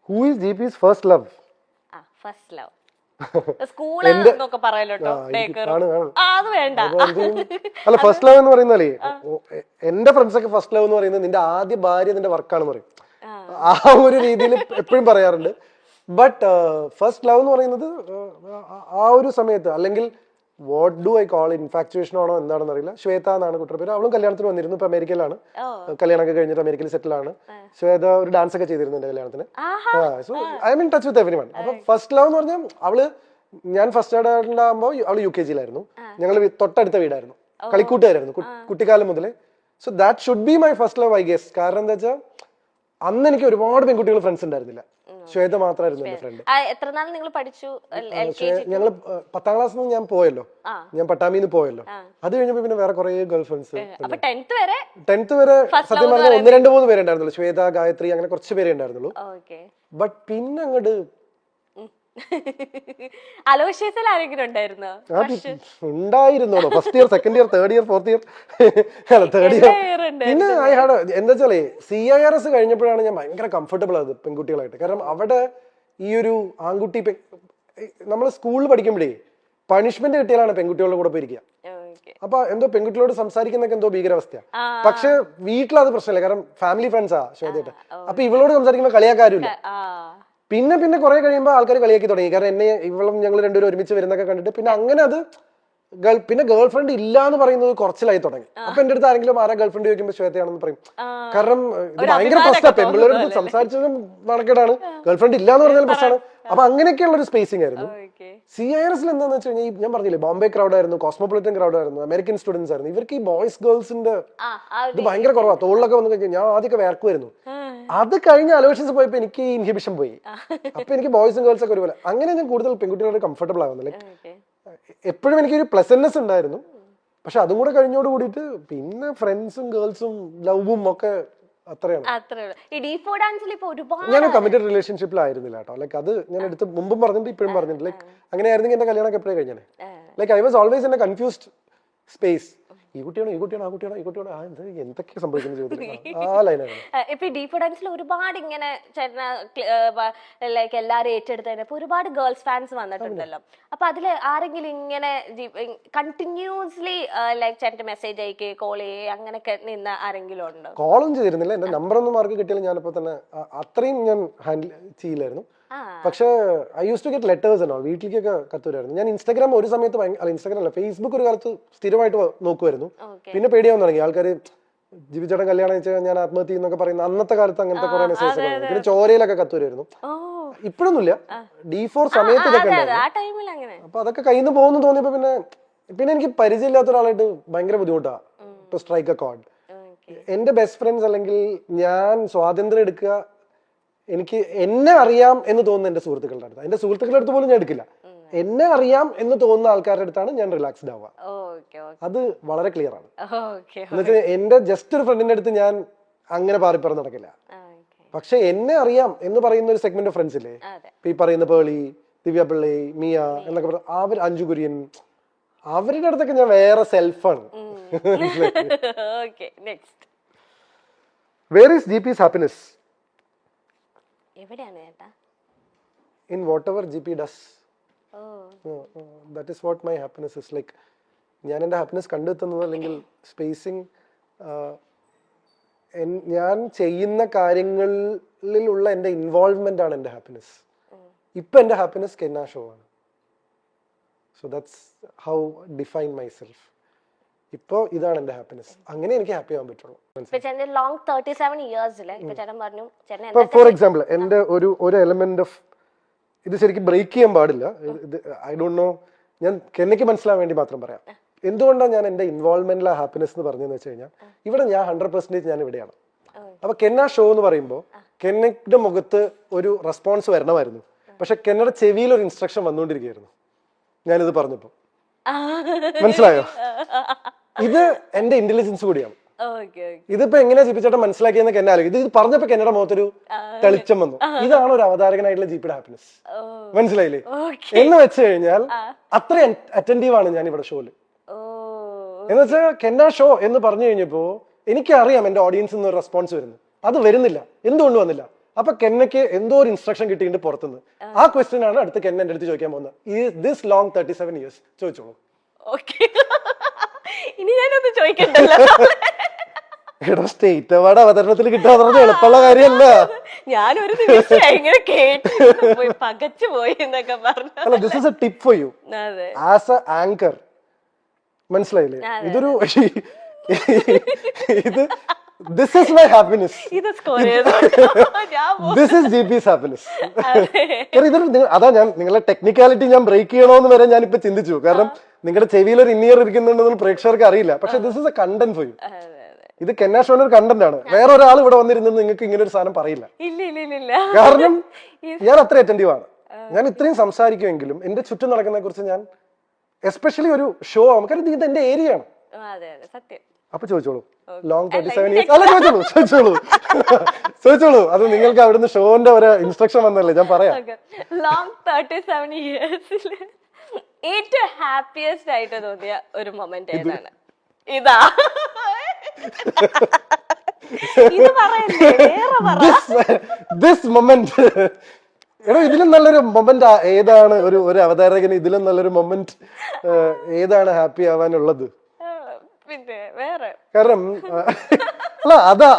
Who is GP's first love? First love സ്കൂളൊക്കെ പറയല്ലോ. അത് വേണ്ട. അല്ല, ഫസ്റ്റ് ലവ് എന്ന് പറയുന്നാലേ എന്റെ ഫ്രണ്ട്സ് ഒക്കെ ഫസ്റ്റ് ലവ് എന്ന് പറയുന്നത് നിന്റെ ആദ്യ ഭാര്യ നിന്റെ വർക്കാണെന്ന് പറയും. ആ ഒരു രീതിയിൽ എപ്പോഴും പറയാറുണ്ട്. ബട്ട് ഫസ്റ്റ് ലവ് എന്ന് പറയുന്നത് ആ ഒരു സമയത്ത്, അല്ലെങ്കിൽ what do I call infatuation ആണോ എന്താണെന്ന് അറിയില്ല. ശ്വേത എന്നാണ് കുട്ടിയുടെ പേര്. അവളും കല്യാണത്തിന് വന്നിരുന്നു. ഇപ്പൊ അമേരിക്കയിലാണ്. കല്യാണമൊക്കെ കഴിഞ്ഞിട്ട് അമേരിക്കയിൽ സെറ്റിൽ ആണ്. ശ്വേത ഒരു ഡാൻസ് ഒക്കെ ചെയ്തിരുന്നു എന്റെ കല്യാണത്തിന്. So I M in touch with everyone. അപ്പൊ ഫസ്റ്റ് ലവ് എന്ന് പറഞ്ഞാൽ അവള്, ഞാൻ ഫസ്റ്റ് സ്റ്റാൻഡേർഡിലാകുമ്പോൾ അവള് UKG-ലായിരുന്നു. ഞങ്ങൾ തൊട്ടടുത്ത വീടായിരുന്നു, കളിക്കൂട്ടുകാരായിരുന്നു കുട്ടിക്കാലം മുതലേ. So that should be my first love I guess. കാരണം എന്താ വെച്ചാൽ അന്ന് എനിക്ക് ഒരുപാട് പെൺകുട്ടികൾ ഫ്രണ്ട്സ് ഉണ്ടായിരുന്നില്ല. ശ്വേത മാത്രമായിരുന്നു എന്റെ ഫ്രണ്ട്. ഞങ്ങള് 10ാം ക്ലാസ്സിൽ നിന്ന് ഞാൻ പോയല്ലോ, ഞാൻ പട്ടാമിന്ന് പോയല്ലോ. അത് കഴിഞ്ഞപ്പോ പിന്നെ വേറെ കുറെ ഗേൾ ഫ്രണ്ട്സ്. 10th വരെ സത്യം പറഞ്ഞാൽ 1-2-3 പേരെ ഉണ്ടായിരുന്നുള്ളൂ. ശ്വേത, ഗായത്രി, അങ്ങനെ കുറച്ച് പേരെ ഉണ്ടായിരുന്നുള്ളൂ. ബട്ട് പിന്നെ അങ്ങോട്ട് ഉണ്ടായിരുന്നോ first year, second year, third year, fourth year, third year. പിന്നെ ഐ ഹാഡ് എന്താ വെച്ചാലേ CIRS കഴിഞ്ഞപ്പോഴാണ് ഞാൻ ഭയങ്കര കംഫർട്ടബിൾ ആയത് പെൺകുട്ടികളായിട്ട്. കാരണം അവിടെ ഈ ഒരു ആൺകുട്ടി, നമ്മൾ സ്കൂളിൽ പഠിക്കുമ്പോഴേ പണിഷ്മെന്റ് കിട്ടിയാലാണ് പെൺകുട്ടികളുടെ കൂടെ പോയിരിക്കുക. അപ്പൊ എന്തോ പെൺകുട്ടികളോട് സംസാരിക്കുന്നൊക്കെ എന്തോ ഭീകരാവസ്ഥ. പക്ഷെ വീട്ടിലത് പ്രശ്നമില്ല, കാരണം ഫാമിലി ഫ്രണ്ട്സാ ശ്വേതയായിട്ട്. അപ്പൊ ഇവളോട് സംസാരിക്കുമ്പോൾ കളിയാക്കാരുമില്ല. പിന്നെ പിന്നെ കുറെ കഴിയുമ്പോൾ ആൾക്കാർ കളിയാക്കി തുടങ്ങി. കാരണം എന്നെ ഇവളും ഞങ്ങൾ രണ്ടുപേരും ഒരുമിച്ച് വരുന്നൊക്കെ കണ്ടിട്ട് പിന്നെ അങ്ങനെ അത് പിന്നെ ഗേൾ ഫ്രണ്ട് ഇല്ല എന്ന് പറയുന്നത് കുറച്ചിലായി തുടങ്ങി. അപ്പൊ എന്റെ അടുത്ത് ആരെങ്കിലും ആരാ ഗേൾ ഫ്രണ്ട് ചോദിക്കുമ്പോൾ ശ്വേതയാണെന്ന് പറയും. കാരണം ഇത് ഭയങ്കര പ്രശ്നമാണ്, പെൺപിള്ളേരുടെ സംസാരിച്ചതും നടക്കേടാണ്, ഗേൾ ഫ്രണ്ട് ഇല്ല എന്ന് പറഞ്ഞാൽ പ്രശ്നമാണ്. അപ്പൊ അങ്ങനെയൊക്കെയുള്ള ഒരു സ്പേസിംഗ് ആയിരുന്നു. CIRS എന്താന്ന് വെച്ച് കഴിഞ്ഞാൽ ഞാൻ പറഞ്ഞില്ലേ, ബോംബെ ക്രൗഡ് ആയിരുന്നു, കോസ്മോപൊളിറ്റൻ ക്രൗഡ് ആയിരുന്നു, അമേരിക്കൻ സ്റ്റുഡൻസ് ആയിരുന്നു. ഇവർക്ക് ഈ ബോയ്സ് ഗേൾസിന്റെ ഇത് ഭയങ്കര കുറവാ. തോളിലൊക്കെ വന്നു കഴിഞ്ഞാൽ ഞാൻ ആദ്യമൊക്കെ വേർക്കുമായിരുന്നു. അത് കഴിഞ്ഞ അലോഷൻസ് പോയപ്പോ എനിക്ക് ഈ ഇൻഹിബിഷൻ പോയി. അപ്പൊ എനിക്ക് ബോയ്സും ഗേൾസ് ഒക്കെ ഒരുപോലെ. അങ്ങനെ ഞാൻ കൂടുതൽ പെൺകുട്ടികളോട് കംഫർട്ടബിൾ ആവുന്നു. ലൈക്ക് എപ്പോഴും എനിക്കൊരു പ്ലസന്റ്നെസ് ഉണ്ടായിരുന്നു. പക്ഷെ അതും കൂടെ കഴിഞ്ഞോട് കൂടിയിട്ട് പിന്നെ ഫ്രണ്ട്സും ഗേൾസും ലവും ഒക്കെ അത്രയാണ്. ഞാൻ കമ്മിറ്റഡ് റിലേഷൻഷിപ്പിലായിരുന്നില്ല കേട്ടോ. ലൈക്ക് അത് ഞാൻ എടുത്ത് മുമ്പും പറഞ്ഞിട്ട് ഇപ്പോഴും പറഞ്ഞിട്ട്, ലൈക്ക് അങ്ങനെയായിരുന്നെങ്കിൽ എന്റെ കല്യാണം എപ്പോഴേ കഴിഞ്ഞാൽ. Like I was always in A confused space. ഈ കുട്ടിയാണോ, ഈ കുട്ടിയാണോ, ആ കുട്ടിയാണോ, ഈ കുട്ടിയാണോ, എന്തൊക്കെയാ സംഭവിക്കുന്നത് ചോദിക്കുന്നത് ആ ലൈനായിരുന്നു. ഇപ്പൊ ഡീപ്പ് ഡാൻസിൽ ഒരുപാട് ഇങ്ങനെ ലൈക്ക് എല്ലാരും ഏറ്റെടുത്തതിനപ്പോ ഒരുപാട് ഗേൾസ് ഫാൻസ് വന്നിട്ടുണ്ടല്ലോ. അപ്പൊ അതില് ആരെങ്കിലും ഇങ്ങനെ കണ്ടിന്യൂസ്ലി ലൈക്ക് ചേട്ടൻ മെസ്സേജ് അയക്കുക, കോൾ ചെയ്യുക, അങ്ങനെയൊക്കെ നിന്ന ആരെങ്കിലും ഉണ്ടോ? കോളും ചെയ്തിരുന്നില്ല. എന്റെ നമ്പർ ഒന്നും മാർക്ക് കിട്ടിയാലും ഞാനിപ്പോ തന്നെ അത്രയും ഞാൻ ഹാൻഡിൽ ചെയ്യില്ലായിരുന്നു. പക്ഷെ I use to get letters എന്നോ, വീട്ടിലേക്കൊക്കെ കത്തുവരായിരുന്നു. ഞാൻ ഇൻസ്റ്റാഗ്രാം ഒരു സമയത്ത് ഇൻസ്റ്റാഗ്രാം അല്ല, ഫേസ്ബുക്ക് ഒരു കാലത്ത് സ്ഥിരമായിട്ട് നോക്കുമായിരുന്നു. പിന്നെ പേടിയാവാൻ തുടങ്ങി. ആൾക്കാർ ജിബിച്ചേട്ടൻ കല്യാണം വെച്ചാൽ ഞാൻ ആത്മഹത്യ എന്നൊക്കെ പറയുന്ന അന്നത്തെ കാലത്ത് അങ്ങനത്തെ കുറെ മെസ്സേജ്. പിന്നെ ചോരയിലൊക്കെ കത്തുവരായിരുന്നു. ഇപ്പോഴൊന്നുമില്ല, D4 സമയത്ത് ഇതൊക്കെ ഉണ്ടായിരുന്നു. അപ്പൊ അതൊക്കെ കയ്യിൽ നിന്ന് പോകുന്നു തോന്നിയപ്പോ പിന്നെ എനിക്ക് പരിചയമില്ലാത്ത ഒരാളായിട്ട് ഭയങ്കര ബുദ്ധിമുട്ടാണ് ടു സ്ട്രൈക്ക് എ കോർഡ്. എന്റെ ബെസ്റ്റ് ഫ്രണ്ട്സ് അല്ലെങ്കിൽ ഞാൻ സ്വാതന്ത്ര്യം എടുക്കുക, എനിക്ക് എന്നെ അറിയാം എന്ന് തോന്നുന്ന എന്റെ സുഹൃത്തുക്കളുടെ അടുത്ത്, എന്റെ സുഹൃത്തുക്കളുടെ അടുത്ത് പോലും ഞാൻ എടുക്കില്ല. എന്നെ അറിയാം എന്ന് തോന്നുന്ന ആൾക്കാരുടെ അടുത്താണ് ഞാൻ റിലാക്സ്ഡ് ആവുക. അത് വളരെ ക്ലിയർ ആണ്. എന്നുവെച്ചാൽ എന്റെ ജസ്റ്റ് ഒരു ഫ്രണ്ടിന്റെ അടുത്ത് ഞാൻ അങ്ങനെ പാറിപ്പറന്ന് നടക്കില്ല. പക്ഷെ എന്നെ അറിയാം എന്ന് പറയുന്ന ഒരു സെഗ്മെന്റ് ഓഫ് ഫ്രണ്ട്സ് ഇല്ലേ, ഈ പറയുന്ന പേളി, ദിവ്യ പിള്ളി, മിയ എന്നൊക്കെ പറഞ്ഞ അവർ, അഞ്ജു കുര്യൻ, അവരുടെ അടുത്തൊക്കെ ഞാൻ വേറെ സെൽഫാണ്. Where is GP's happiness? In whatever GP does. That is what my happiness is. Like ഞാൻ എൻ്റെ ഹാപ്പിനെസ് കണ്ടെത്തുന്നത് അല്ലെങ്കിൽ സ്പേസിങ്, ഞാൻ ചെയ്യുന്ന കാര്യങ്ങളിലുള്ള എൻ്റെ ഇൻവോൾവ്മെന്റ് ആണ് എൻ്റെ ഹാപ്പിനെസ്. ഇപ്പൊ എൻ്റെ ഹാപ്പിനെസ് കെന്ന ഷോ ആണ്. So that's how define my self. ഇപ്പൊ ഇതാണ് എന്റെ ഹാപ്പിനെസ്. അങ്ങനെ എനിക്ക് ഹാപ്പി ആവാൻ പറ്റുള്ളൂ. ഫോർ എക്സാമ്പിൾ എന്റെ ഒരു എലമെന്റ് ഓഫ് ഇത് ശരിക്കും ബ്രേക്ക് ചെയ്യാൻ പാടില്ല. ഐ ഡോണ്ട് നോ, ഞാൻ കെന്നയ്ക്ക് മനസ്സിലാവാൻ വേണ്ടി മാത്രം പറയാം. എന്തുകൊണ്ടാണ് ഞാൻ എന്റെ ഇൻവോൾവ്മെന്റിലെ ഹാപ്പിനെസ് എന്ന് പറഞ്ഞതെന്ന് വെച്ച് കഴിഞ്ഞാൽ, ഇവിടെ ഞാൻ 100% ഞാൻ ഇവിടെയാണ്. അപ്പൊ കെന്ന ഷോ എന്ന് പറയുമ്പോൾ കെന്നയുടെ മുഖത്ത് ഒരു റെസ്പോൺസ് വരണമായിരുന്നു. പക്ഷെ കെന്നയുടെ ചെവിയിൽ ഒരു ഇൻസ്ട്രക്ഷൻ വന്നുകൊണ്ടിരിക്കുകയായിരുന്നു ഞാനിത് പറഞ്ഞപ്പോ. മനസ്സിലായോ? ഇത് എന്റെ ഇന്റലിജൻസ് കൂടിയാണ്. ഇതിപ്പോ എങ്ങനെയാ ജിപിച്ചേട്ടൻ മനസ്സിലാക്കിയെന്നൊക്കെ എന്നെ ആലോചിക്കും. ഇത് പറഞ്ഞപ്പോ കെന്നയുടെ മുഖത്തൊരു തെളിച്ചം വന്നു. ഇതാണ് ഒരു അവതാരകനായിട്ടുള്ള ജിപിയുടെ ഹാപ്പിനെസ്. മനസ്സിലായില്ലേ? എന്ന് വെച്ച് കഴിഞ്ഞാൽ അത്ര അറ്റൻറ്റീവ് ആണ് ഞാൻ ഇവിടെ ഷോയില്. എന്ന് വെച്ചാൽ കെന്ന ഷോ എന്ന് പറഞ്ഞു കഴിഞ്ഞപ്പോ എനിക്കറിയാം എന്റെ ഓഡിയൻസിൽ നിന്ന് ഒരു റെസ്പോൺസ് വരുന്നു. അത് വരുന്നില്ല. എന്തുകൊണ്ട് വന്നില്ല? അപ്പൊ കെന്നയ്ക്ക് എന്തോ ഒരു ഇൻസ്ട്രക്ഷൻ കിട്ടിയിട്ട് പുറത്തുനിന്ന്. ആ ക്വസ്റ്റ്യൻ ആണ് അടുത്ത് കെന്ന എന്റെ അടുത്ത് ചോദിക്കാൻ പോകുന്നത്. Is this long 37 years? ചോദിച്ചോളൂ. ഓക്കെ, ഇനി ഞാനൊന്ന് ചോദിക്കണ്ടല്ലോ. എടാ, സ്റ്റേറ്റ് അവാർഡ് അവതരണത്തിൽ കിട്ടാൻ എളുപ്പമുള്ള കാര്യമല്ല. ഞാനൊരു നിമിഷം ഇങ്ങനെ കേട്ടു പോയി, പകച്ചു പോയി എന്നൊക്കെ പറഞ്ഞു. അല്ല, this is A tip for you അതെ, ആസ് എ ആങ്കർ. മനസ്സിലായില്ലേ? ഇതൊരു ഇത് ദിസ് ഇസ് മൈ ഹാപ്പിനെസ്. ഇത് സ്കോർ ചെയ്തു. This is GP's happiness. ഇതൊരു അതാ ഞാൻ നിങ്ങളെ ടെക്നിക്കാലിറ്റി ഞാൻ ബ്രേക്ക് ചെയ്യണോന്ന് വരെ ഞാൻ ഇപ്പൊ ചിന്തിച്ചു. കാരണം നിങ്ങളുടെ ചെവിയിൽ ഒരു ഇന്നിയർ ഇരിക്കുന്നുണ്ടെന്ന് പ്രേക്ഷകർക്ക് അറിയില്ല. പക്ഷെ this is A content for you. ഇത് കെന്ന ഷോന്റെ ഒരു കണ്ടന്റ് ആണ്. വേറെ ഒരാൾ ഇവിടെ വന്നിരുന്നത് നിങ്ങൾക്ക് ഇങ്ങനെ ഒരു സാധനം പറയില്ല. കാരണം ഞാൻ അത്ര അറ്റൻറ്റീവ് ആണ്. ഞാൻ ഇത്രയും സംസാരിക്കുമെങ്കിലും എന്റെ ചുറ്റും നടക്കുന്നതിനെ കുറിച്ച് ഞാൻ എസ്പെഷ്യലി ഒരു ഷോ ആവുമ്പോൾ, കാരണം ഇത് എന്റെ ഏരിയ ആണ്. അപ്പൊ ചോദിച്ചോളൂ, ലോങ് 37 years. അല്ല, ചോദിച്ചോളൂ. അത് നിങ്ങൾക്ക് അവിടുന്ന് ഷോന്റെ ഒരു ഇൻസ്ട്രക്ഷൻ വന്നല്ലേ, ഞാൻ പറയാം. ലോങ് 37 years ഏറ്റവും ഹാപ്പിയസ്റ്റ് ആയിട്ട് തോന്നിയ ഒരു മൊമെന്റ് ഏതാണ്? ഇതാ, ഇത് പറയല്ലേ, വേറെ പറ. This moment. എടോ, ഇതിലും നല്ലൊരു മൊമെന്റ് ഏതാണ്? ഒരു അവതാരകന് ഇതിലും നല്ലൊരു മൊമെന്റ് ഏതാണ് ഹാപ്പി ആവാനുള്ളത്? പിന്നെ വേറെ, കാരണം അല്ല,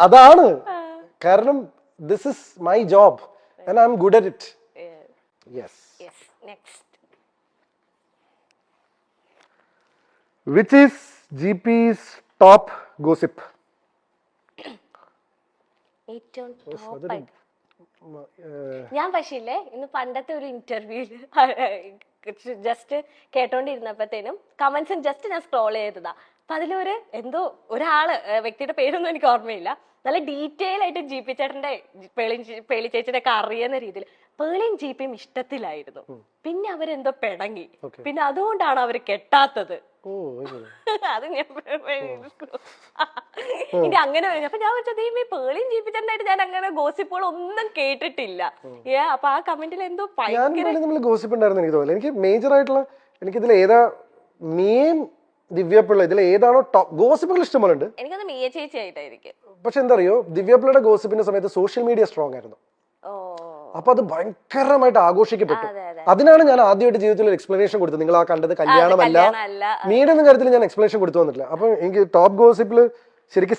അതാണ് കാരണം this is my job and I am good at it. Yes. Next, which is GP's top gossip? ഏറ്റവും ടോപ്പ് ആയിട്ട് ഞാൻ പക്ഷേ ഇല്ലേ, ഇന്ന് പണ്ടത്തെ ഒരു ഇന്റർവ്യൂല് ജസ്റ്റ് കേട്ടോണ്ടിരുന്നപ്പോഴത്തേനും കമന്റ്സും ജസ്റ്റ് ഞാൻ സ്ക്രോൾ ചെയ്തതാ. അപ്പൊ അതിലൊരു എന്തോ ഒരാള്, വ്യക്തിയുടെ പേരൊന്നും എനിക്ക് ഓർമ്മയില്ല, നല്ല ഡീറ്റെയിൽ ആയിട്ട് GP ചേട്ടന്റെ പേളി ചേച്ചിയുടെ ഒക്കെ അറിയുന്ന രീതിയിൽ പേളിയും GPയും ഇഷ്ടത്തിലായിരുന്നു. പിന്നെ അവരെന്തോ പിണങ്ങി, പിന്നെ അതുകൊണ്ടാണ് അവര് കെട്ടാത്തത്. അത് ഞാൻ ഇനി അങ്ങനെ അപ്പൊ ഞാൻ വെച്ചത് ഈ പേളിയും GP ചേട്ടനായിട്ട് ഞാൻ അങ്ങനെ ഗോസിപ്പുകൾ ഒന്നും കേട്ടിട്ടില്ല. അപ്പൊ ആ കമന്റിൽ എന്തോ ഗോസിപ്പ് ഉണ്ടായിരുന്നു എനിക്ക് തോന്നുന്നു. എനിക്ക് മേജർ ആയിട്ടുള്ള എനിക്കിതിൽ ഏതാ മീൻ ദിവ്യപിള്ള, ഇതിൽ ഏതാണോ ടോപ്പ് ഗോസിപ്പുകൾ ഇഷ്ടംപോലെ ഉണ്ട്. എനിക്കത് മീയ ചേച്ചി ആയിട്ടായിരിക്കും. പക്ഷെ എന്താ അറിയോ, ദിവ്യപിള്ളയുടെ ഗോസിപ്പിന്റെ സമയത്ത് സോഷ്യൽ മീഡിയ സ്ട്രോങ് ആയിരുന്നു. അപ്പൊ അത് ഭയങ്കരമായിട്ട് ആഘോഷിക്കപ്പെട്ടു. അതിനാണ് ഞാൻ ആദ്യമായിട്ട് ജീവിതത്തിൽ ഒരു എക്സ്പ്ലനേഷൻ കൊടുത്തത്. നിങ്ങൾ ആ കണ്ടത് കല്യാണമല്ല, മീഡിയ എന്ന കാര്യത്തിൽ ഞാൻ എക്സ്പ്ലനേഷൻ കൊടുത്തു വന്നിട്ടില്ല. അപ്പൊ എനിക്ക് ടോപ്പ് ഗോസിപ്പില് ശരിക്കും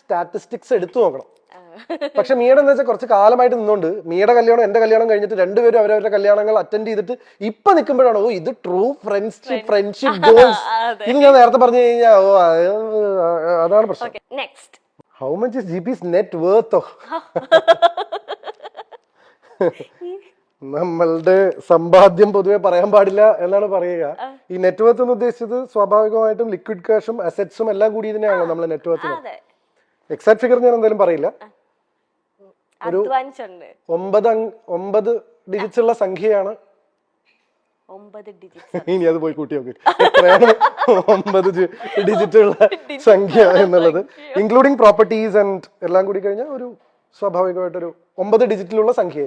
സ്റ്റാറ്റിസ്റ്റിക്സ് എടുത്തു നോക്കണം. പക്ഷെ മീയുടെ എന്താ വെച്ചാൽ കുറച്ച് കാലമായിട്ട് നിന്നുകൊണ്ട് മിയുടെ കല്യാണം എന്റെ കല്യാണം കഴിഞ്ഞിട്ട് രണ്ടുപേരും അവരവരുടെ കല്യാണങ്ങൾ അറ്റൻഡ് ചെയ്തിട്ട് ഇപ്പൊ നിൽക്കുമ്പോഴാണോ ഇത് ട്രൂ ഫ്രണ്ട്ഷിപ്പ് ഗോൾസ്. ഇത് ഞാൻ നേരത്തെ പറഞ്ഞു കഴിഞ്ഞാൽ അതാണ് പ്രശ്നം. How much is GP's net worth? നമ്മളുടെ സമ്പാദ്യം പൊതുവെ പറയാൻ പാടില്ല എന്നാണ് പറയുക. ഈ നെറ്റ് വർത്ത് എന്ന് ഉദ്ദേശിച്ചത് സ്വാഭാവികമായിട്ടും ലിക്വിഡ് ക്യാഷും അസറ്റ്സും എല്ലാം കൂടി ഇതിനെയാണല്ലോ നമ്മൾ നെറ്റ് വർത്ത്. എക്സാക്ട് ഫിഗർ ഞാൻ എന്തായാലും പറയില്ല. ഒരു 9 ഡിജിറ്റ്സ് ഉള്ള സംഖ്യയാണ്. ഇനി അത് പോയി കൂട്ടി നോക്കി എത്രയാണ് 9 ഡിജിറ്റ് ഉള്ള സംഖ്യ എന്നുള്ളത്, ഇൻക്ലൂഡിങ് പ്രോപ്പർട്ടീസ് ആൻഡ് എല്ലാം കൂടി കഴിഞ്ഞാൽ ഒരു സ്വാഭാവികമായിട്ടൊരു 9 ഡിജിറ്റിലുള്ള സംഖ്യ.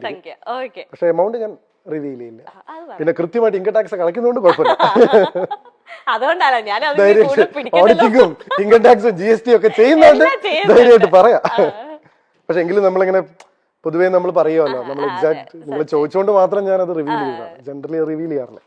പക്ഷെ എമൗണ്ട് ഞാൻ റിവീൽ ചെയ്യില്ല. പിന്നെ കൃത്യമായിട്ട് ഇൻകം ടാക്സ് കളയ്ക്കുന്നതുകൊണ്ട് കുഴപ്പമില്ല. ഓഡിറ്റിങ്ങും ഇൻകം ടാക്സും GST ഒക്കെ ചെയ്യുന്നുണ്ട്, ധൈര്യമായിട്ട് പറയാം. പക്ഷെ എങ്കിലും നമ്മളിങ്ങനെ പൊതുവേ നമ്മൾ പറയുമല്ലോ, നമ്മൾ എക്സാക്ട് നിങ്ങൾ ചോദിച്ചുകൊണ്ട് മാത്രം ഞാൻ അത് റിവീൽ ചെയ്തതാണ്. ജനറലി റിവീൽ ചെയ്യാറില്ല.